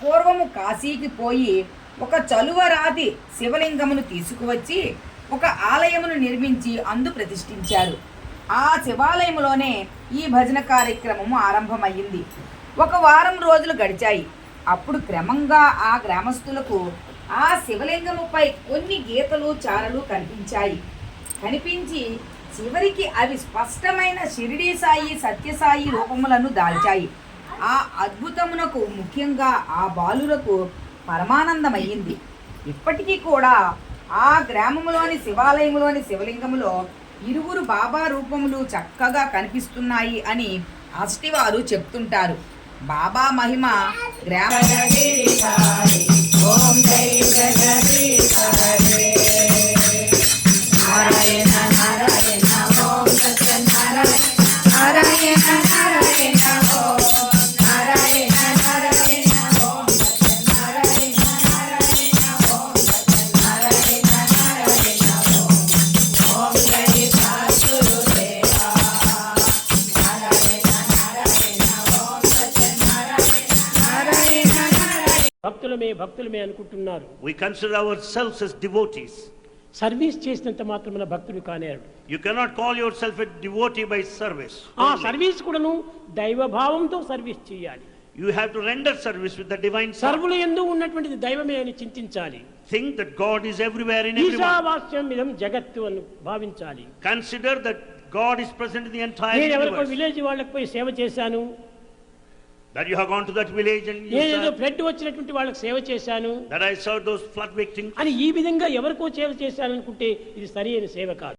పూర్వము కాశీకి పోయి ఒక చలువరాతి శివలింగమును తీసుకువచ్చి ఒక ఆలయమును నిర్మించి అందు ప్రతిష్ఠించారు. ఆ శివాలయములోనే ఈ భజన కార్యక్రమము ఆరంభమయ్యింది. ఒక వారం రోజులు గడిచాయి. అప్పుడు క్రమంగా ఆ గ్రామస్తులకు ఆ శివలింగముపై కొన్ని గీతలు చారలు కనిపించి చివరికి అవి స్పష్టమైన షిరిడీ సాయి సత్యసాయి రూపములను దాల్చాయి. ఆ అద్భుతమునకు ముఖ్యంగా ఆ బాలులకు పరమానందమయ్యింది. ఇప్పటికీ కూడా ఆ గ్రామములోని శివాలయములోని శివలింగములో ఇరువురు బాబా రూపములు చక్కగా కనిపిస్తున్నాయి అని అష్టివారు చెప్తుంటారు. బాబా మహిమ గ్రామ భక్తులమే అనుకుంటున్నారు. We consider ourselves as devotees. Service చేసినంత మాత్రమే భక్తుడు కానేరు. You cannot call yourself a devotee by service. ఆ సర్వీస్ కూడాను దైవ భావంతో సర్వీస్ చేయాలి. You have to render service with the divine. సర్వులు యందు ఉన్నటువంటిది దైవమే అని చింతించాలి. Think that God is everywhere in everyone. ఈశావాస్యం ఇదం జగత్తు అని భావించాలి. Consider that God is present in the entire నేను ఎవరికో universe. విలేజ్ వాళ్ళకి పోయి సేవ చేశాను. That you have gone to that village and నేను ఫ్లడ్ వచ్చినటువంటి వాళ్ళకి సేవ చేశాను. That I served those flood victims. అని ఈ విధంగా ఎవరికో సేవ చేశాను అనుకుంటే ఇది సరైన సేవ కాదు.